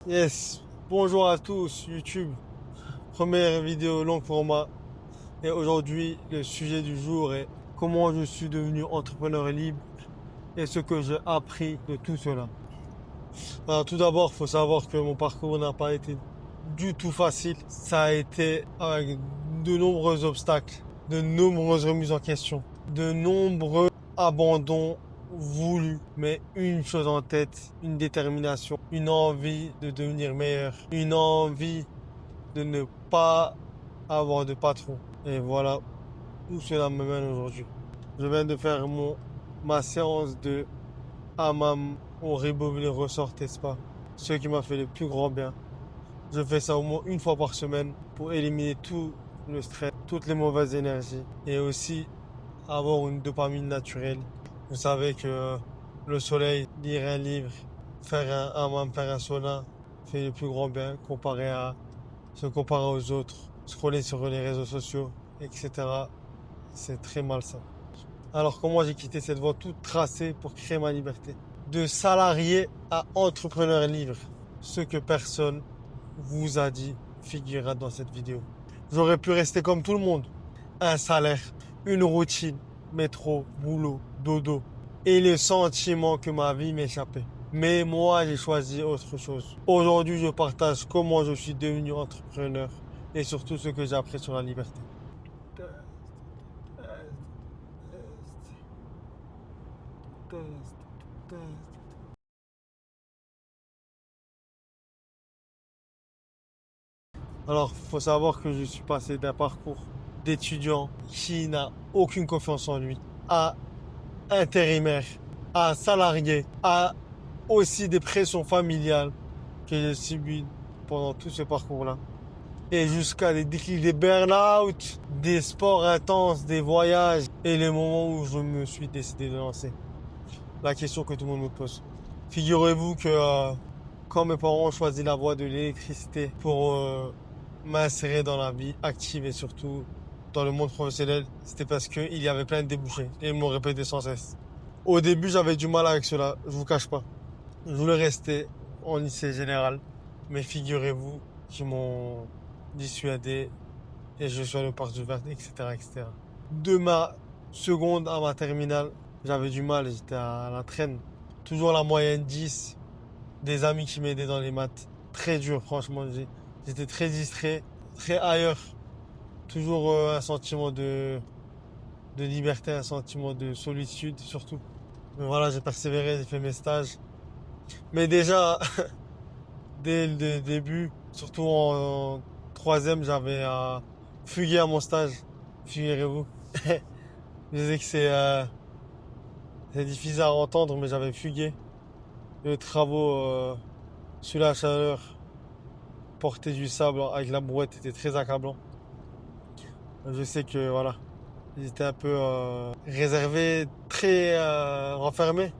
Yes, bonjour à tous, YouTube, première vidéo longue format. Et aujourd'hui, le sujet du jour est comment je suis devenu entrepreneur libre et ce que j'ai appris de tout cela. Alors, tout d'abord, il faut savoir que mon parcours n'a pas été du tout facile. Ça a été avec de nombreux obstacles, de nombreuses remises en question, de nombreux abandons voulus, mais une chose en tête, une détermination, une envie de devenir meilleur, une envie de ne pas avoir de patron. Et voilà où cela me mène aujourd'hui. Je viens de faire ma séance de hammam au Ribeauvillé Resort Spa, ce qui m'a fait le plus grand bien. Je fais ça au moins une fois par semaine pour éliminer tout le stress, toutes les mauvaises énergies et aussi avoir une dopamine naturelle. Vous savez que le soleil, lire un livre, faire un hammam, faire un sauna fait le plus grand bien comparé à se comparer aux autres, scroller sur les réseaux sociaux, etc. C'est très malsain. Alors comment j'ai quitté cette voie toute tracée pour créer ma liberté? De salarié à entrepreneur libre. Ce que personne vous a dit figurera dans cette vidéo. J'aurais pu rester comme tout le monde. Un salaire, une routine, métro, boulot, dodo. Et le sentiment que ma vie m'échappait. Mais moi, j'ai choisi autre chose. Aujourd'hui, je partage comment je suis devenu entrepreneur et surtout ce que j'ai appris sur la liberté. Alors, faut savoir que je suis passé d'un parcours d'étudiant qui n'a aucune confiance en lui à intérimaire, à salarié, à aussi des pressions familiales que j'ai subies pendant tout ce parcours-là. Et jusqu'à des déclics, des burn-out, des sports intenses, des voyages et les moments où je me suis décidé de lancer. La question que tout le monde me pose. Figurez-vous que quand mes parents ont choisi la voie de l'électricité pour m'insérer dans la vie active et surtout dans le monde professionnel, c'était parce qu'il y avait plein de débouchés et ils m'ont répété sans cesse. Au début, j'avais du mal avec cela, je vous cache pas. Je voulais rester en lycée général, mais figurez-vous qu'ils m'ont dissuadé et je suis allé au Parc du Vert, etc., etc. De ma seconde à ma terminale, j'avais du mal, j'étais à la traîne. Toujours la moyenne 10, des amis qui m'aidaient dans les maths. Très dur, franchement. J'étais très distrait, très ailleurs. Toujours un sentiment de liberté, un sentiment de solitude surtout. Mais voilà, j'ai persévéré, j'ai fait mes stages. Mais déjà, dès le début, surtout en troisième, j'avais fugué à mon stage. Figurez-vous. Je sais que c'est difficile à entendre, mais j'avais fugué. Les travaux sous la chaleur, porter du sable avec la brouette était très accablant. Je sais que voilà, j'étais un peu réservé, très renfermé,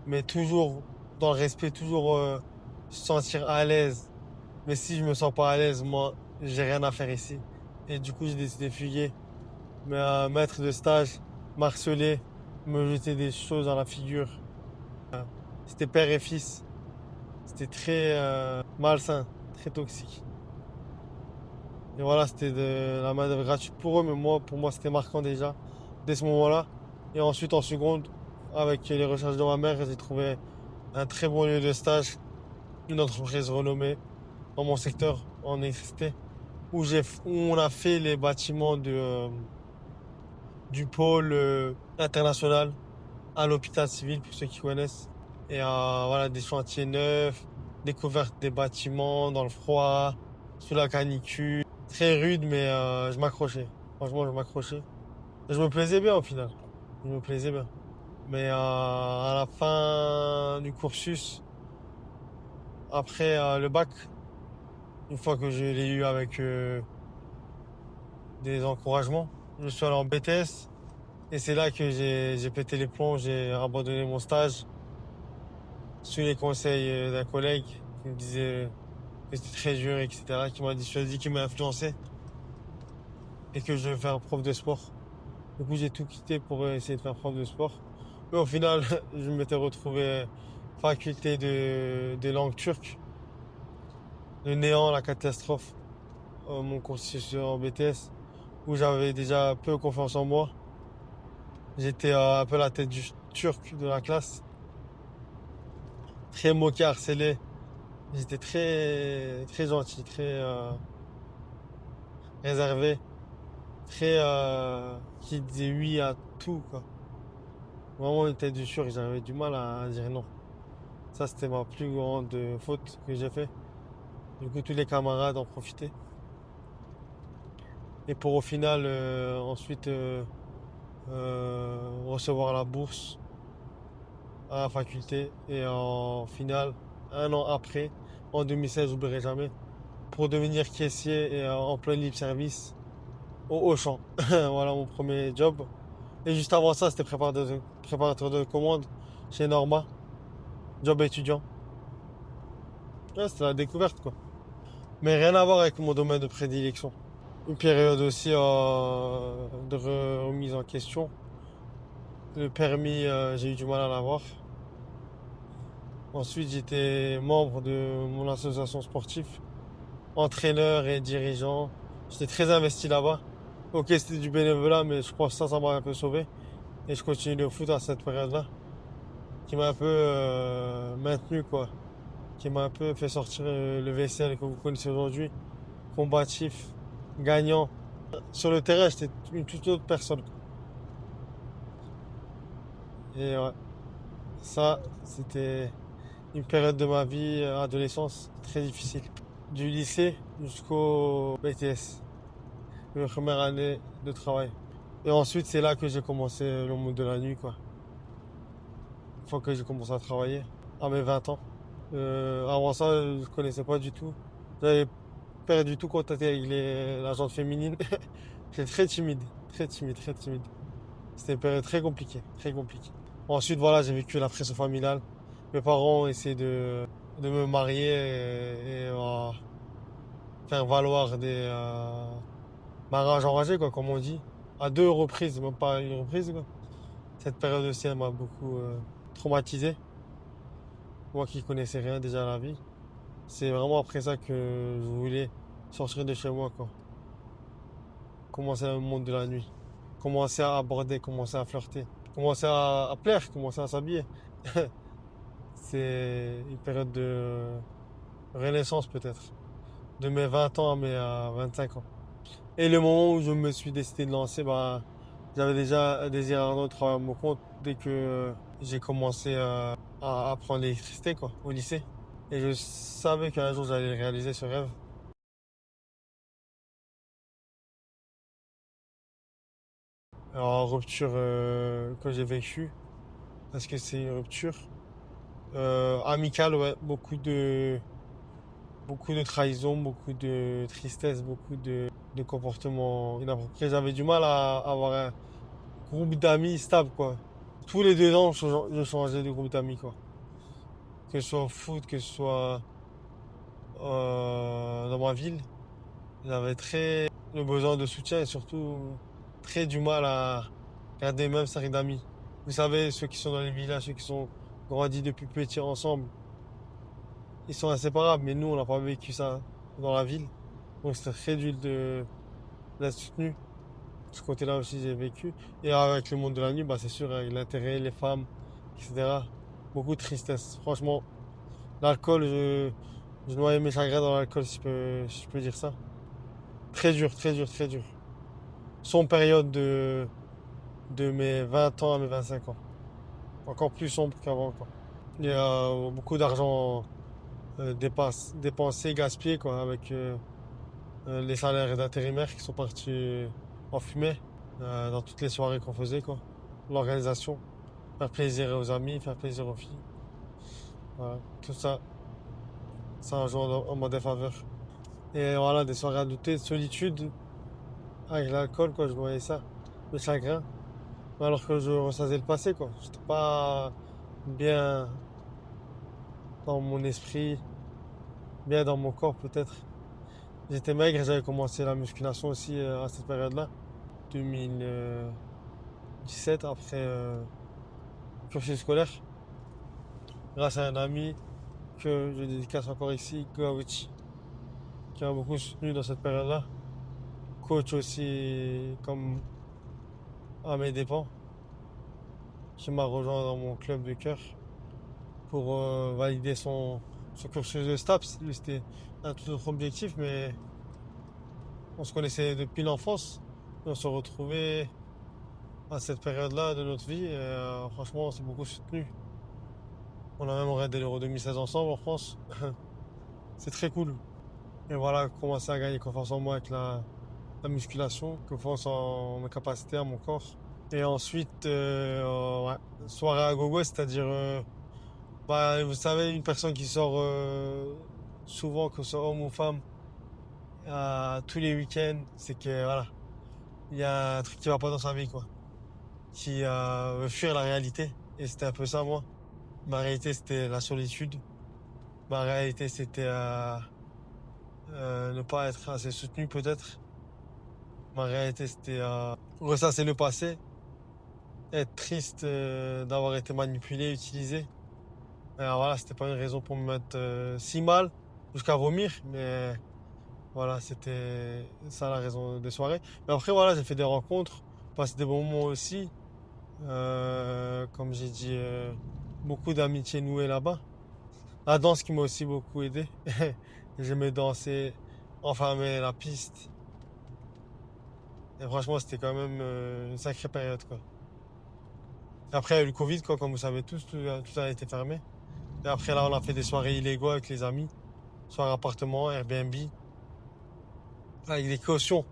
mais toujours dans le respect, toujours se sentir à l'aise. Mais si je me sens pas à l'aise, moi, j'ai rien à faire ici. Et du coup, j'ai décidé de fuguer. Mais un maître de stage m'harcelait, me jetait des choses dans la figure. C'était père et fils. C'était très malsain, très toxique. Et voilà, c'était de la main-d'œuvre gratuite pour eux, mais moi, pour moi, c'était marquant déjà, dès ce moment-là. Et ensuite, en seconde, avec les recherches de ma mère, j'ai trouvé un très bon lieu de stage, une entreprise renommée dans mon secteur en électricité, où on a fait les bâtiments du pôle international à l'hôpital civil, pour ceux qui connaissent. Et voilà, des chantiers neufs, découverte des bâtiments dans le froid, sous la canicule. Très rude, mais je m'accrochais. Franchement, je m'accrochais. Et je me plaisais bien au final. Je me plaisais bien. Mais à la fin du cursus, après le bac, une fois que je l'ai eu avec des encouragements, je suis allé en BTS. Et c'est là que j'ai pété les plombs, j'ai abandonné mon stage sous les conseils d'un collègue qui me disait que c'était très dur, etc., qui m'a dissuadé, qui m'a influencé et que je vais faire prof de sport. Du coup, j'ai tout quitté pour essayer de faire prof de sport. Mais au final, je m'étais retrouvé faculté de langue turque. le néant, la catastrophe, mon cursus en BTS, où j'avais déjà peu confiance en moi. J'étais un peu la tête du turc de la classe, très moqué, harcelé. J'étais très, très gentil, très réservé, très qui disait oui à tout, quoi. Vraiment une tête du turc, j'avais du mal à dire non. Ça, c'était ma plus grande faute que j'ai fait. Du coup, tous les camarades en profitaient. Et pour au final, ensuite, recevoir la bourse à la faculté. Et en finale, un an après, en 2016, j'oublierai jamais, pour devenir caissier et employé libre service au Auchan. Voilà mon premier job. Et juste avant ça, c'était préparateur de commande chez Norma, job étudiant. Ouais, c'était la découverte, quoi. Mais rien à voir avec mon domaine de prédilection. Une période aussi de remise en question. Le permis, j'ai eu du mal à l'avoir. Ensuite, j'étais membre de mon association sportive, entraîneur et dirigeant. J'étais très investi là-bas. Ok, c'était du bénévolat, mais je pense que ça m'a un peu sauvé. Et je continue le foot à cette période-là, qui m'a un peu maintenu, quoi. Qui m'a un peu fait sortir le vaisselle que vous connaissez aujourd'hui. Combatif, gagnant. Sur le terrain, j'étais une toute autre personne. Et ouais, ça, c'était une période de ma vie, adolescence, très difficile. Du lycée jusqu'au BTS, la première année de travail. Et ensuite, c'est là que j'ai commencé le monde de la nuit, quoi. Une fois que j'ai commencé à travailler, à mes 20 ans. Avant ça, je connaissais pas du tout. J'avais perdu tout contact avec la gente féminine. J'étais très timide, très timide, très timide. C'était une période très compliquée, très compliquée. Ensuite, voilà, j'ai vécu la pression familiale. Mes parents ont essayé de me marier et faire valoir des mariages enragés, quoi, comme on dit. À deux reprises, même pas une reprise, quoi. Cette période aussi, elle m'a beaucoup traumatisé. Moi qui connaissais rien déjà à la vie. C'est vraiment après ça que je voulais sortir de chez moi, quoi. Commencer le monde de la nuit. Commencer à aborder, commencer à flirter. Commencer à plaire, commencer à s'habiller. C'est une période de renaissance peut-être. De mes 20 ans à mes 25 ans. Et le moment où je me suis décidé de lancer, bah, j'avais déjà un désir ardent de travailler à mon compte dès que j'ai commencé à apprendre l'électricité, quoi, au lycée. Et je savais qu'un jour j'allais réaliser ce rêve. Alors, rupture que j'ai vécue, parce que c'est une rupture amicale, ouais, beaucoup de trahison, beaucoup de tristesse, beaucoup de comportements inappropriés. J'avais du mal à avoir un groupe d'amis stable, quoi. Tous les 2 ans, je changeais de groupe d'amis, quoi. Que ce soit au foot, que ce soit dans ma ville. J'avais très le besoin de soutien et surtout très du mal à garder le même cercle d'amis. Vous savez, ceux qui sont dans les villages, ceux qui sont grandis depuis petits ensemble, ils sont inséparables, mais nous, on n'a pas vécu ça dans la ville. Donc c'était très dur d'être soutenu. De ce côté-là aussi, j'ai vécu. Et avec le monde de la nuit, bah, c'est sûr, avec l'intérêt, les femmes, etc. Beaucoup de tristesse. Franchement, l'alcool, je noyais mes chagrins dans l'alcool, si je peux dire ça. Très dur, très dur, très dur. Sombre période de mes 20 ans à mes 25 ans. Encore plus sombre qu'avant, quoi. Il y a beaucoup d'argent dépensé, gaspillé, quoi, avec les salaires d'intérimaires qui sont partis en fumée dans toutes les soirées qu'on faisait, quoi. L'organisation, faire plaisir aux amis, faire plaisir aux filles. Voilà. Tout ça, ça a joué en ma défaveur. Et voilà, des soirées adoutées, de solitude, avec l'alcool, quoi, je voyais ça, le chagrin. Alors que je ressaisais le passé, quoi. J'étais pas bien dans mon esprit, bien dans mon corps, peut-être. J'étais maigre, j'avais commencé la musculation aussi à cette période-là, 2017, après cursus scolaire, grâce à un ami que je dédicace encore ici, Goawichi. qui m'a beaucoup soutenu dans cette période-là. Coach aussi, comme à mes dépens, qui m'a rejoint dans mon club de cœur pour valider son cursus de STAPS. Lui, c'était un tout autre objectif, mais on se connaissait depuis l'enfance. Et on se retrouvait à cette période-là de notre vie. Et, franchement, on s'est beaucoup soutenu. On a même regardé l'Euro 2016 ensemble en France. C'est très cool. Et voilà, commencer à gagner confiance en moi avec la musculation, confiance en mes capacités, en mon corps. Et ensuite, ouais, soirée à gogo, c'est-à-dire, bah, vous savez, une personne qui sort souvent, que ce soit homme ou femme, tous les week-ends, c'est que voilà, il y a un truc qui va pas dans sa vie, quoi, qui veut fuir la réalité. Et c'était un peu ça, moi. Ma réalité, c'était la solitude. Ma réalité, c'était ne pas être assez soutenu, peut-être. Ma réalité, c'était ressasser le passé, être triste d'avoir été manipulé, utilisé. Et alors voilà, c'était pas une raison pour me mettre si mal, jusqu'à vomir, mais voilà, c'était ça la raison des soirées. Mais après, voilà, j'ai fait des rencontres, passé des bons moments aussi. Comme j'ai dit, beaucoup d'amitié nouées là-bas. La danse qui m'a aussi beaucoup aidé. J'aimais danser, enfermer la piste. Et franchement, c'était quand même une sacrée période, quoi. Et après, il y a eu le Covid, quoi, comme vous savez tous, tout a été fermé. Et après, là, on a fait des soirées illégaux avec les amis. Soirée appartement, Airbnb, avec des cautions,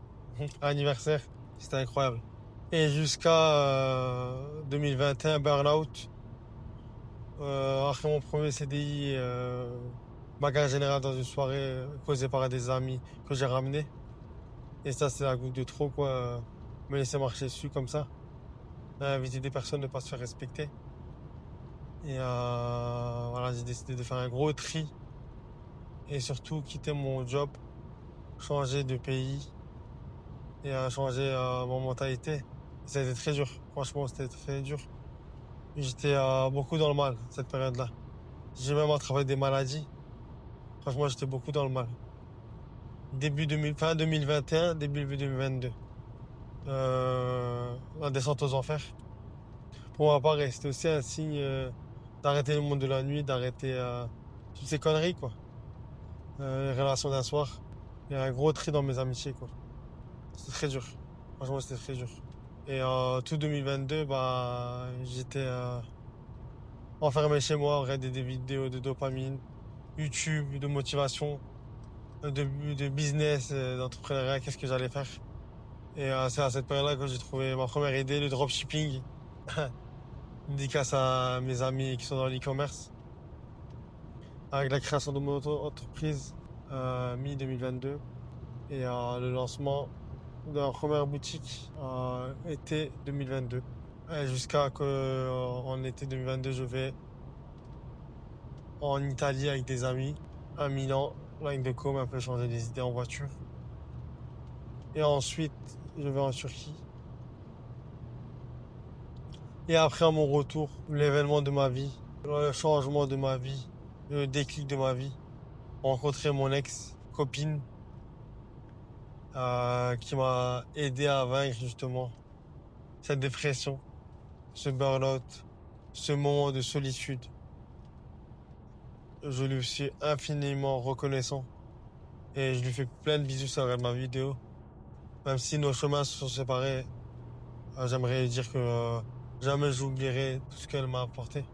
anniversaire. C'était incroyable. Et jusqu'à 2021, burn-out. Après mon premier CDI, bagarre générale dans une soirée causée par des amis que j'ai ramenés. Et ça, c'est la goutte de trop, quoi. Me laisser marcher dessus comme ça. Inviter des personnes, ne pas se faire respecter. Et voilà, j'ai décidé de faire un gros tri. Et surtout, quitter mon job, changer de pays et changer mon mentalité. Ça a été très dur. Franchement, c'était très dur. J'étais beaucoup dans le mal, cette période-là. J'ai même attrapé des maladies. Franchement, j'étais beaucoup dans le mal. Fin 2021, début 2022. La descente aux enfers. Pour ma part, c'était aussi un signe d'arrêter le monde de la nuit, d'arrêter toutes ces conneries, quoi. Les relations d'un soir. Il y a un gros tri dans mes amitiés, quoi. C'était très dur. Franchement, c'était très dur. Et tout 2022, bah, j'étais enfermé chez moi, regarder des vidéos de dopamine, YouTube, de motivation, de business, d'entrepreneuriat, qu'est-ce que j'allais faire. Et c'est à cette période-là que j'ai trouvé ma première idée, le dropshipping. Dédicace à mes amis qui sont dans l'e-commerce. Avec la création de mon auto-entreprise mi-2022 et le lancement de la première boutique été 2022. Et jusqu'à que en été 2022, je vais en Italie avec des amis, à Milan, ligne de com, un peu changer des idées en voiture. Et ensuite, je vais en Turquie. Et après, à mon retour, l'événement de ma vie, le changement de ma vie, le déclic de ma vie, rencontrer mon ex-copine qui m'a aidé à vaincre justement cette dépression, ce burn-out, ce moment de solitude. Je lui suis infiniment reconnaissant et je lui fais plein de bisous sur ma vidéo. Même si nos chemins se sont séparés, j'aimerais lui dire que jamais j'oublierai tout ce qu'elle m'a apporté.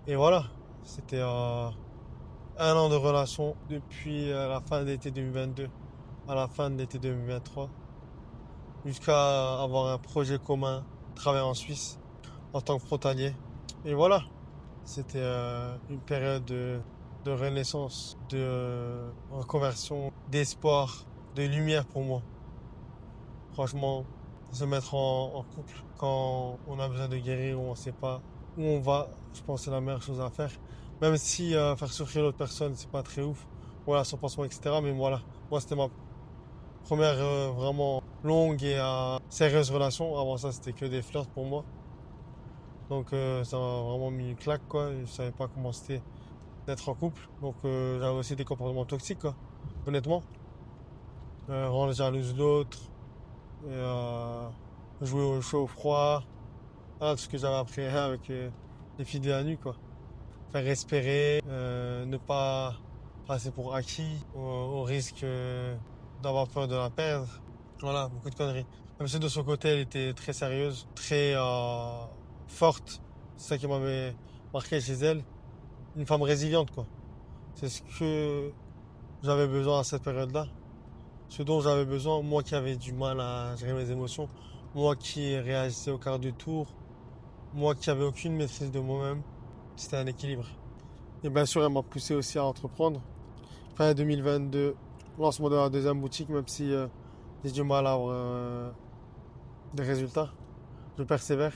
Et voilà, c'était un an de relation depuis la fin de l'été 2022 à la fin de l'été 2023, jusqu'à avoir un projet commun, travailler en Suisse en tant que frontalier. Et voilà, c'était une période de renaissance, de reconversion, d'espoir, de lumière pour moi. Franchement, se mettre en couple quand on a besoin de guérir, où on ne sait pas où on va, je pense que c'est la meilleure chose à faire. Même si faire souffrir l'autre personne, c'est pas très ouf. Voilà, son pansement, etc. Mais voilà, moi c'était ma première vraiment longue et sérieuse relation. Avant ça, c'était que des flirts pour moi. Donc ça m'a vraiment mis une claque, quoi. Je savais pas comment c'était d'être en couple. Donc j'avais aussi des comportements toxiques, quoi. honnêtement. Rendre jalouse l'autre, et, jouer au chaud au froid. Voilà tout ce que j'avais appris avec les filles de la nuit, quoi. Faire respirer, ne pas passer pour acquis, au risque d'avoir peur de la perdre. Voilà, beaucoup de conneries. Même si de son côté, elle était très sérieuse, très forte. C'est ça qui m'avait marqué chez elle. Une femme résiliente, quoi. C'est ce que j'avais besoin à cette période-là. Ce dont j'avais besoin, moi qui avais du mal à gérer mes émotions, moi qui réagissais au quart de tour, moi qui avais aucune maîtrise de moi-même, c'était un équilibre. Et bien sûr, elle m'a poussé aussi à entreprendre. Fin 2022, lancement de la deuxième boutique, même si j'ai du mal à avoir des résultats. Je persévère.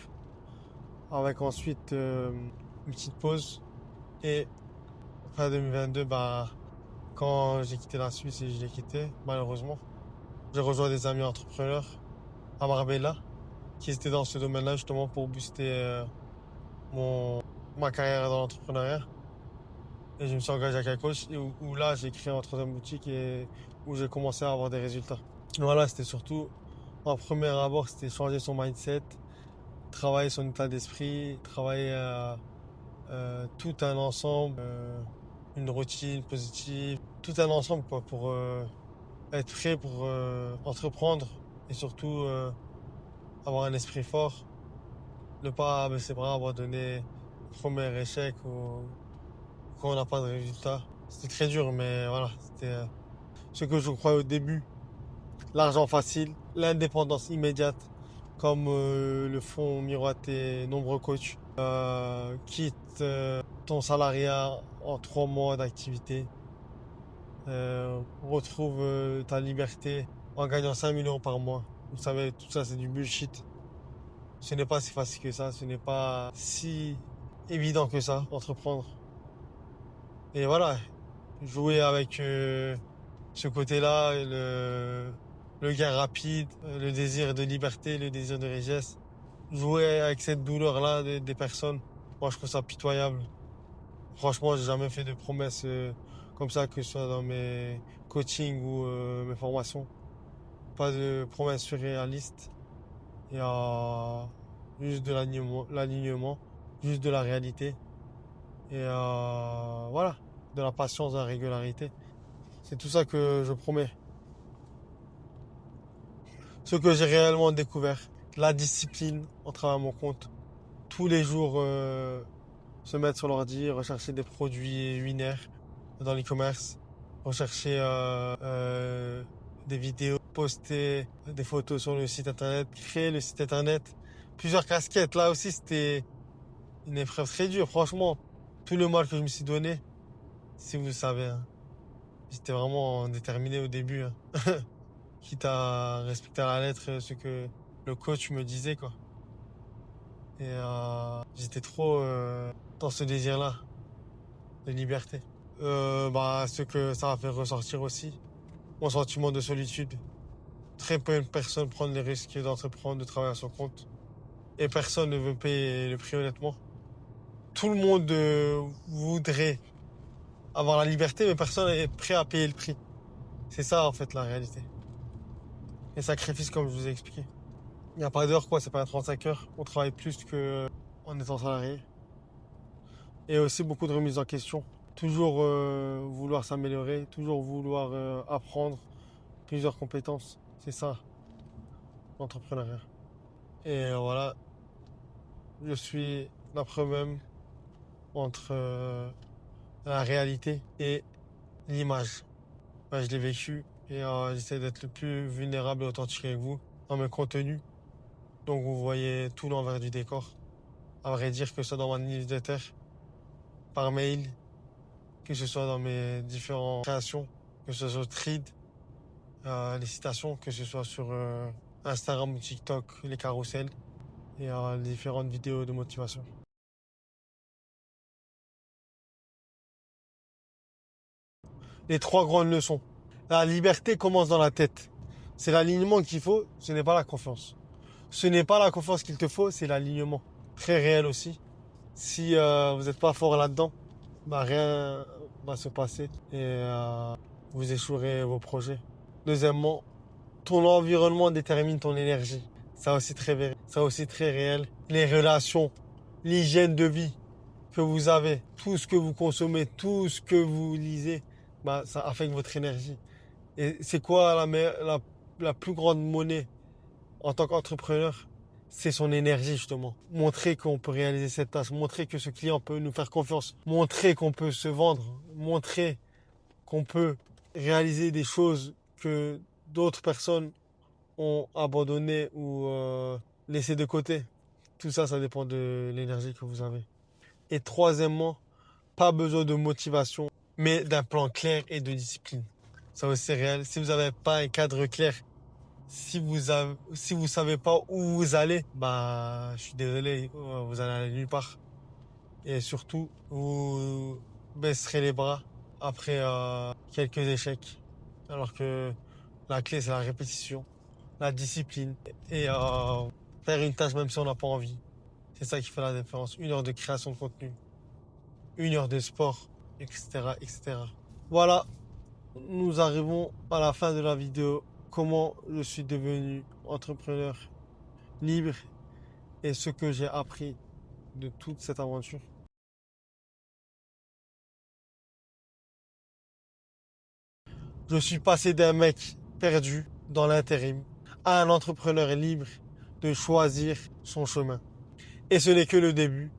Avec ensuite une petite pause. Et fin 2022, bah, quand j'ai quitté la Suisse et je l'ai quitté, malheureusement, j'ai rejoint des amis entrepreneurs à Marbella qui étaient dans ce domaine-là justement pour booster ma carrière dans l'entrepreneuriat. Et je me suis engagé avec un coach où là j'ai créé une troisième boutique et où j'ai commencé à avoir des résultats. Voilà, c'était surtout, en premier abord, c'était changer son mindset, travailler son état d'esprit, travailler tout un ensemble, une routine positive, tout un ensemble quoi, pour être prêt pour entreprendre et surtout avoir un esprit fort, ne pas baisser les bras, abandonner le premier échec ou quand on n'a pas de résultat. C'était très dur, mais voilà, c'était ce que je croyais au début. L'argent facile, l'indépendance immédiate, comme le font miroiter nombreux coachs. Quitte ton salariat en 3 mois d'activité. Retrouve ta liberté en gagnant 5 000 € par mois. Vous savez, tout ça c'est du bullshit. Ce n'est pas si facile que ça, ce n'est pas si évident que ça, entreprendre. Et voilà, jouer avec ce côté-là, le gain rapide, le désir de liberté, le désir de richesse. Jouer avec cette douleur-là des personnes, moi je trouve ça pitoyable. Franchement, j'ai jamais fait de promesses comme ça, que ce soit dans mes coachings ou mes formations. Pas de promesses surréalistes. Il y a juste de l'alignement, juste de la réalité. Et voilà, de la patience, de la régularité. C'est tout ça que je promets. Ce que j'ai réellement découvert, la discipline en travaillant à mon compte. Tous les jours, se mettre sur l'ordi, rechercher des produits winaires dans l'e-commerce, rechercher des vidéos, poster des photos sur le site internet, créer le site internet. Plusieurs casquettes. Là aussi, c'était une épreuve très dure. Franchement, tout le mal que je me suis donné, si vous le savez, hein. J'étais vraiment déterminé au début, hein. Quitte à respecter à la lettre ce que le coach me disait, quoi. Et j'étais trop dans ce désir-là de liberté. Ce que ça a fait ressortir aussi, mon sentiment de solitude. Très peu de personnes prennent les risques d'entreprendre, de travailler à son compte. Et personne ne veut payer le prix honnêtement. Tout le monde voudrait avoir la liberté, mais personne n'est prêt à payer le prix. C'est ça en fait la réalité. Les sacrifices comme je vous ai expliqué. Il n'y a pas d'heure quoi, c'est pas 35 heures. On travaille plus que en étant salarié. Et aussi beaucoup de remises en question. Toujours vouloir s'améliorer, toujours vouloir apprendre plusieurs compétences. C'est ça, l'entrepreneuriat. Et voilà, je suis la preuve même entre la réalité et l'image. Ben, je l'ai vécu et j'essaie d'être le plus vulnérable et authentique avec vous dans mes contenus. Donc vous voyez tout l'envers du décor. À vrai dire, que ce soit dans ma newsletter, par mail, que ce soit dans mes différentes créations, que ce soit sur Thread, les citations, que ce soit sur Instagram ou TikTok, les carousels et les différentes vidéos de motivation. Les 3 grandes leçons. La liberté commence dans la tête. C'est l'alignement qu'il faut, ce n'est pas la confiance. Ce n'est pas la confiance qu'il te faut, c'est l'alignement. Très réel aussi. Si vous n'êtes pas fort là-dedans, bah rien va se passer et vous échouerez vos projets. Deuxièmement, ton environnement détermine ton énergie. Ça aussi ça aussi très réel. Les relations, l'hygiène de vie que vous avez, tout ce que vous consommez, tout ce que vous lisez, bah, ça affecte votre énergie. Et c'est quoi la plus grande monnaie en tant qu'entrepreneur? C'est son énergie, justement. Montrer qu'on peut réaliser cette tâche, montrer que ce client peut nous faire confiance, montrer qu'on peut se vendre, montrer qu'on peut réaliser des choses que d'autres personnes ont abandonné ou laissé de côté. Tout ça, ça dépend de l'énergie que vous avez. Et troisièmement, pas besoin de motivation, mais d'un plan clair et de discipline. Ça aussi c'est réel. Si vous n'avez pas un cadre clair, si vous savez pas où vous allez, bah, je suis désolé, vous allez aller nulle part. Et surtout, vous baisserez les bras après quelques échecs. Alors que la clé, c'est la répétition, la discipline et faire une tâche même si on n'a pas envie. C'est ça qui fait la différence. 1 heure de création de contenu, 1 heure de sport, etc., etc. Voilà, nous arrivons à la fin de la vidéo. Comment je suis devenu entrepreneur libre et ce que j'ai appris de toute cette aventure. Je suis passé d'un mec perdu dans l'intérim à un entrepreneur libre de choisir son chemin. Et ce n'est que le début.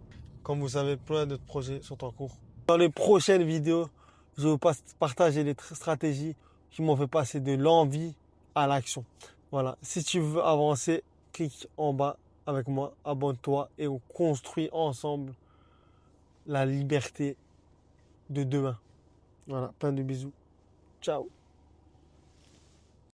Comme vous savez, plein d'autres projets sont en cours. Dans les prochaines vidéos, je vais vous partager les stratégies qui m'ont fait passer de l'envie à l'action. Voilà. Si tu veux avancer, clique en bas avec moi, abonne-toi et on construit ensemble la liberté de demain. Voilà. Plein de bisous. Ciao.